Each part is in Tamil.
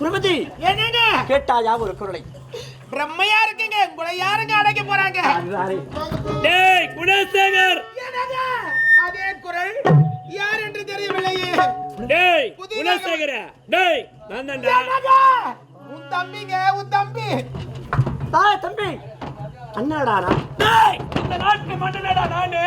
பிரபதி என்னங்க கேட்டாயா ஒரு குரலை? பிரம்மையா இருக்குங்க. உங்களை யாருங்க அடைக்க போறாங்க? டேய் குணசேகர். என்னங்க அதே குரல் யார் என்று தெரியவில்லையே. டேய் குணசேகர. டேய் நான் தான்டா. உன் தம்பிங்க, உன் தம்பி. தம்பி அண்ணாடா. டேய் இந்த நாட்டு மன்னனடா நானு.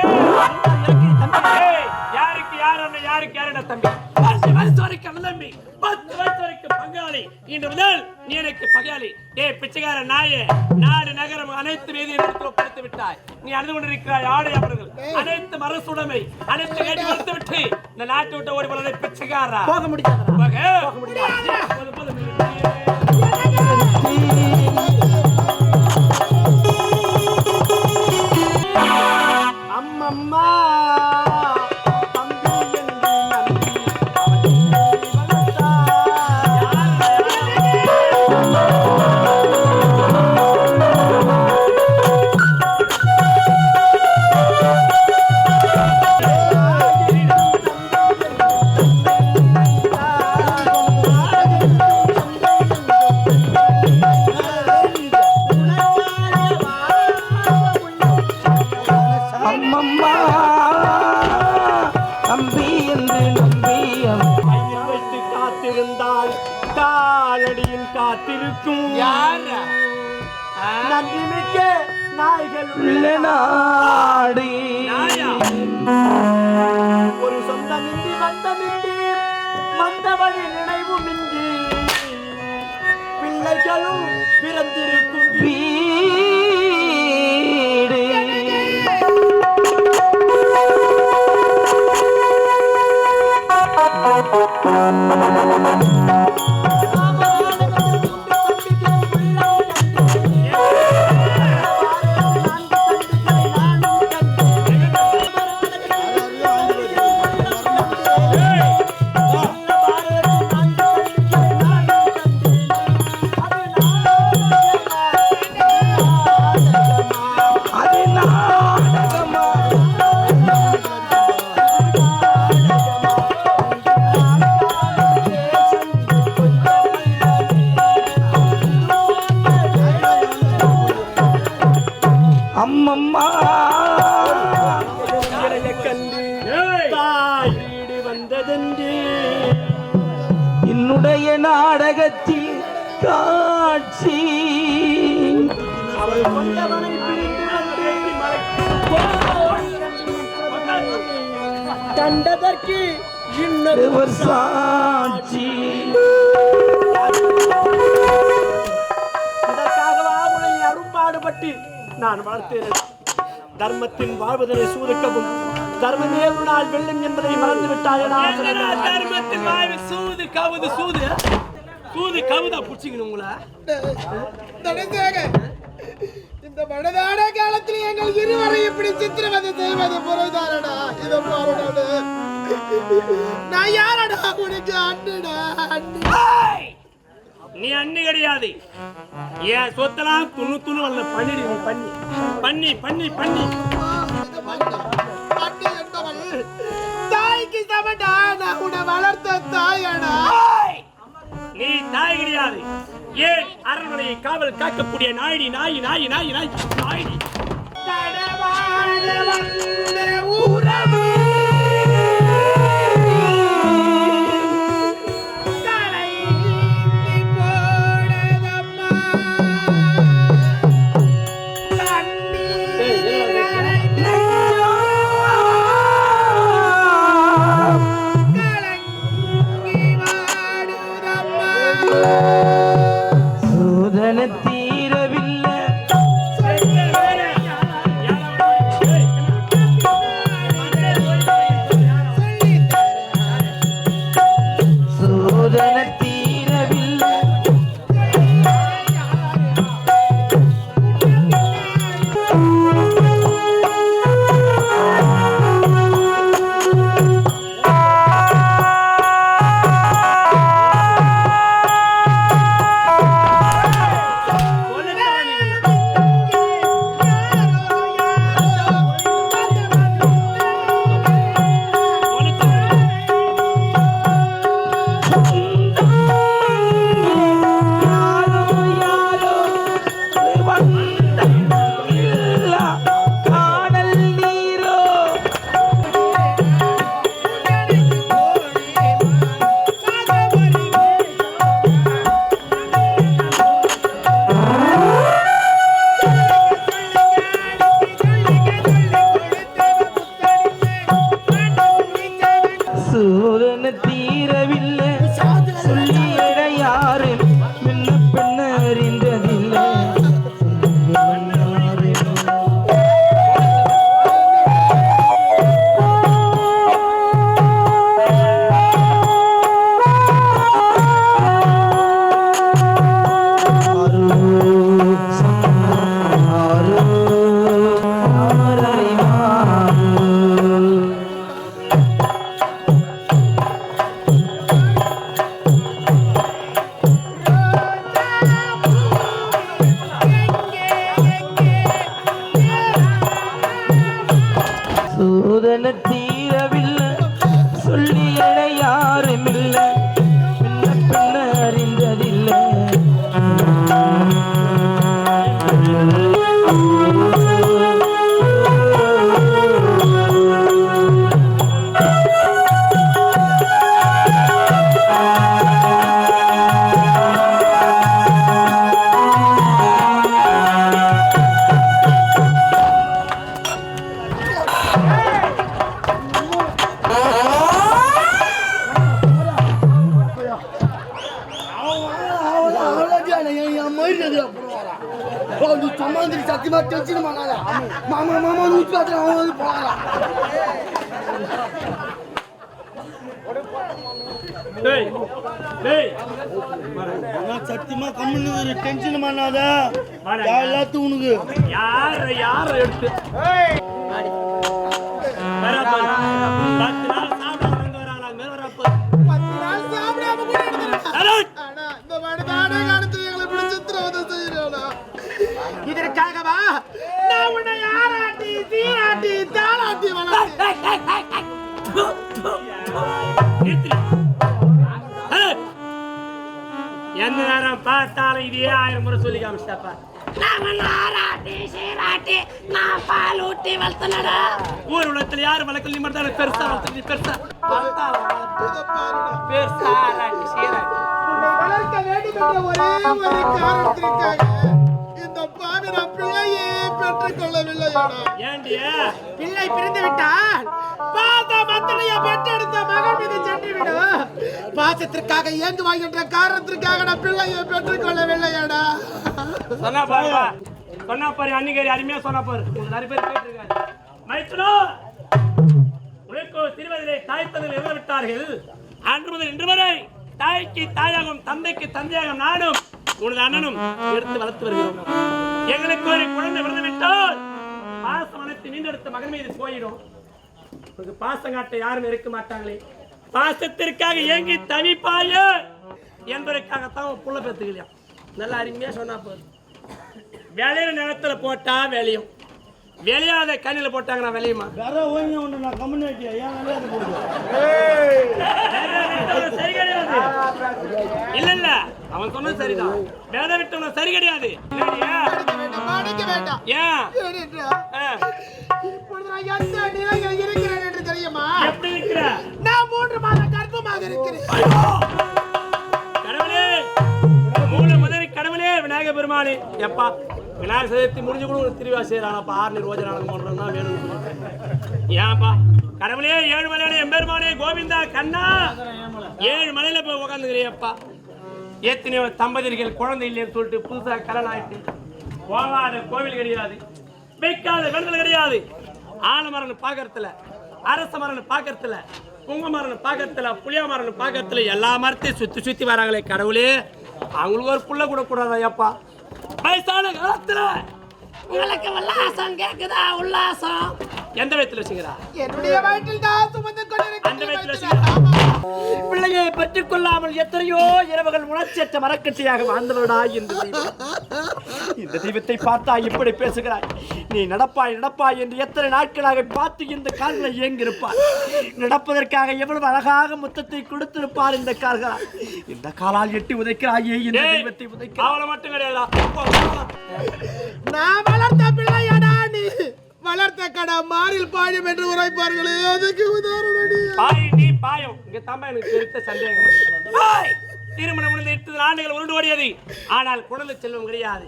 டேய் யாருக்கு யாரண்ணா யாருக்கு யாரடா தம்பி? 10 வருஷம் வரைக்கும் தம்பி, 10 வருஷம் வரைக்கும் பங்காளி. இன்று முதல் நீ எனக்கு பகையாளி. டேய் பிச்சைக்கார நாயே, நாடு நகரம் அனைத்து வேதியிடத்தில் படுத்து விட்டாய். நீ அழுது கொண்டிருக்கிறாய். ஆடை அவர்கள் அனைத்து அரசுடைமை அனைத்து கேட்டு கொடுத்து விட்டு இந்த நாட்டை விட்டு ஓடி போனதை பிச்சைக்காரா. போக முடியாதா? போக முடியாது. அம்மம்மா காத்திருக்கும் நன்றி மிக்க நாய்கள் உள்ள நாடு. ஒரு சொந்தமின்றி வந்தமின்றி வந்தவழி நினைவுமின்றி பிள்ளைகளும் பிறந்திருக்கும் வீடு. அம்மம்மா கண்டு தாய் வீடு வந்ததென்று என்னுடைய நாடகத்தில் காட்சி. அவள் கொண்டவனை பிரிந்து வந்து கண்டதற்கு இன்னொரு சாட்சி. இதற்காகவா உன்னை அரும்பாடுபட்டு நான் வளர்த்தேன். தர்மத்தின் வாழ்வதனை சூதுக்கவும் தர்மமே ஒரு நாள் வெல்லும் என்பதை மறந்து விட்டாயடா. தர்மத்தின் வாழ்வு சூது கவுது சூது சூது கவுதா புடிச்சிக்கணும் உங்களை. இந்த மனதான காலத்தில் எங்கள் இருவரை இப்படி சித்திரவதை செய்வது பொருள்தானடா. இதை பாருடா, நான் யாரடா உனக்கு அண்ணுடா? நீ அண்ணி கிடையாது. ஏன் சொத்தலாம் துணு துணு வரல பண்ணிடு. நீ பண்ணி பண்ணி பண்ணி பண்ணி என்பவள் தாய்க்கு சமடா. நான் உன்னை வளர்த்த தாயடா. நீ தாய் கிடையாது. ஏன் அரண்மனையை காவல் காக்கக்கூடிய நாயடி நாய் நாய் நாய் நாய் நாயடி கடவாழ வந்த உறவு தீரவில்லை. சூரன தீரவில்லை சொல்லி யாரும் முன்ன பின்ன அறிந்ததில்லை. சூதன தீரவில்லை சொல்லி யாரும் இல்லை பின்ன பின்ன அறிந்ததில்லை. சத்தியமா டென்ஷன் பண்ணாத. மாமா மாமா நூற்றி பார்த்து அவன் வந்து போகலாம். சத்தியமா கம்முன்னு டென்ஷன் பண்ணாத. எல்லாத்துக்கும் உனக்கு யார எடுத்து 10 நாள் சாப்பிடாம வராங்களா மேல வரப்ப 10 நாள் சாப்பிடாம கூட எடுத்துறேன். ஆனா இந்த வடதானே காலத்துல எங்களை இப்படி சித்திரவதை செய்யறேனா? இதற்காகவா நான் உன்னை யாராட்டி சீராட்டி தாளாட்டி வளர்த்தேன். எந்த நேரம் பார்த்தாலும் இதே 1000 முறை சொல்லி காமிச்சாப்பா. ஊர் உலகத்துல யாரு வளர்க்கல நீ மட்டும் பெருசா வளர்த்து பெருசா பெருசா உன்னை வளர்க்க வேண்டும் என்ற ஒரே ஒரு காரணத்திற்காக இந்த பாவி நான் பிள்ளையே பெற்றுக் கொள்ளவில்லையா? ஏண்டியா பிள்ளை பிறந்து விட்டால் பாசம் அத்தனைய பெற்றெடுத்த மகன் மீது சென்று விடும். பாசத்திற்காக ஏங்குவாய் என்ற காரணத்திற்காக நான் பிள்ளையை பெற்றுக் கொள்ளவில்லையாடா. சொன்னா பாரு அன்னிகரி அருமையா சொன்னா பாரு. நிறைய பேர் கேட்டிருக்காரு. மைத்துனோ உனக்கு திருவதிலே தாய் தந்தை இறந்து விட்டார்கள். அன்று முதல் இன்று வரை தாய்க்கு தாயாகும் தந்தைக்கு தந்தையாகும் நானும் உனது அண்ணனும் எடுத்து வளர்த்து வருகிறோம். எங்களுக்கு ஒரு குழந்தை விழுந்து விட்டால் பாசம் அனைத்து மீண்டெடுத்த மகன் மீது போயிடும். பாசம் காட்ட யாரும் இருக்க மாட்டாங்களே. பாசத்திற்காக ஏங்கி தவிப்பாய என்பதற்காகத்தான் புள்ள பெற்றுக்கலையா. நல்லா அருமையா சொன்னா போதும். வேலையில நேரத்துல போட்டா வேலையும் வேலையாத கண்ணில போட்டாங்கன்னா வேலையுமா சரி கிடையாது. இல்ல இல்ல அவன் சொன்னது சரிதான். வேலை விட்டவன சரி கிடையாது. ஏன் இப்பொழுது நான் எந்த நிலையில் இருக்கிறேன் என்று தெரியுமா? எப்படி இருக்கிற? நான் 3 மாத கர்ப்பமாக இருக்கிறேன். கடவுளே மூல முதல் கடவுளே விநாயக பெருமானே எப்பா விநாயகர் சதுர்த்தி முடிஞ்சு கூட ஒரு திருவிழா செய்யறானப்பா. 6 ரோஜ நாடகம் பண்றதுனா வேணும். ஏன்பா கடவுளே 7 மலையான எம்பெருமானே கோவிந்தா கண்ணா 7 மலையில போய் உட்காந்துக்கிறியப்பா. எத்தனையோ தம்பதிகள் குழந்தை இல்லைன்னு சொல்லிட்டு புதுசா கல்யாணம் ஆயிட்டு போகாத கோவில் கிடையாது, வைக்காத விடுதல் கிடையாது. ஆலமரன் பாக்கறதுல, அரச மரன் பாக்கறதுல, புங்க மரன் பாக்கறதுல, புளிய மரன் பாக்கறதுல எல்லா மரத்தையும் சுத்தி சுத்தி வராங்களே கடவுளே. அவங்களுக்கு ஒரு புள்ள கூட கூடாதா அப்பா? வயசான காலத்துல உங்களுக்கு உல்லாசம் கேக்குதா? உல்லாசம் எந்த வயத்துல வச்சுக்கிறா? என்னுடைய வயிற்றில் தான் சுமந்து அந்த வயத்துல கொண்டிருக்கிறேன். பிள்ளையை பெற்றுக் கொள்ளாமல் எத்தனையோ இரவுகள் உணர்ச்சியற்ற மரக்கட்டையாக வாழ்ந்தவடா இந்த தெய்வம். இந்த தெய்வத்தை பார்த்தா இப்படி பேசுகிறாய். நீ நடப்பாய் நடப்பாய் என்று எத்தனை நாட்களாக பார்த்து இந்த கால்களை இயங்கியிருப்பார். நடப்பதற்காக எவ்வளவு அழகாக முத்தத்தை கொடுத்திருப்பார் இந்த கால்கள். இந்த காலால் எட்டி உதைக்கிறாயே இந்த தெய்வத்தை உதைக்க. அவளை மட்டும் கிடையாது, நான் வளர்த்த பிள்ளையடா நீ. வளர்த்த கடை மாறில் பாயும் என்று உரைப்பார்களே, அதுக்கு உதாரணம் நீ பாயம். இங்க தம்பா எனக்கு தெரிந்த சந்தேகம். திருமணம் முடிந்து 8 ஆண்டுகள் உருண்டு ஓடியது, ஆனால் குழந்தை செல்வம் கிடையாது.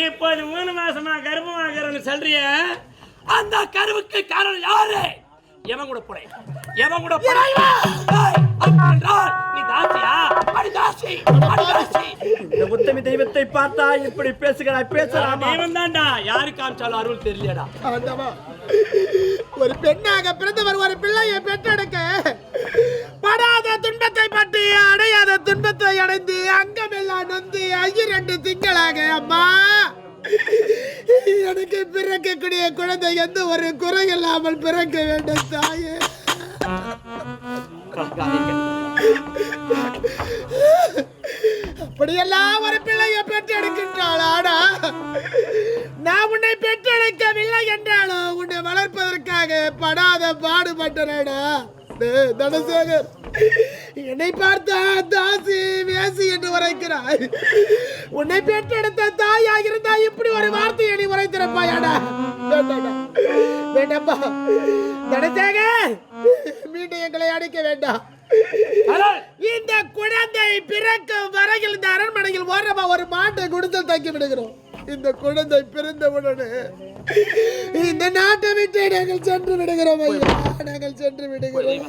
இப்போது 3 மாசமா கர்ப்பமாகிறன்னு சொல்றிய, அந்த கருவுக்கு காரணம் யாரு? எவன் கூட போறேன் எவன் கூட போறேன் என்றால் நீ தாசியா அடி தாசி அடி தாசி இந்த உத்தமி தெய்வத்தை பார்த்தா இப்படி பேசுகிறாய் பேசலாமா தெய்வம் தான்டா யாரு காமிச்சாலும் அருள் தெரியலடா ஆண்டவா, ஒரு பெண்ணாக பிறந்தவர் ஒரு பிள்ளையை பெற்றெடுக்க படாத துன்பத்தை பற்றி அடையாத துன்பத்தை அடைந்து அங்கமெல்லாம் நொந்து 2 திங்களாக அம்மா எனக்கு பிறக்கக்கூடிய குழந்தை எந்த ஒரு குறை இல்லாமல் பிறக்க வேண்டும் தாயே. அப்படியெல்லாம் ஒரு பிள்ளையை பெற்றெடுக்கின்றாள். ஆனா நான் உன்னை பெற்றெடுக்கவில்லை என்றாலும் உன்னை வளர்ப்பதற்காக படாத பாடுபட்டனடா. தனசேகர், என்னை பார்த்தா தாசி வேசி என்று உரைக்கிறாய். உன்னை பெற்றெடுத்த தாயாக இருந்தா இப்படி ஒரு வார்த்தையை நீ உரைத்திருப்பாயாடா? வேண்டாப்பா தனசேகர், மீண்டும் எங்களை அடிக்க வேண்டாம். இந்த குழந்தை பிறக்கும் வரையில் இந்த அரண்மனையில் ஓரமா ஒரு மாட்டை கொடுத்து தக்கி விடுகிறோம். இந்த குழந்தை பிறந்தவுடனே இந்த நாட்டை விட்டு நாங்கள் சென்று விடுகிறோம் ஐயா, நாங்கள் சென்று விடுகிறோம்.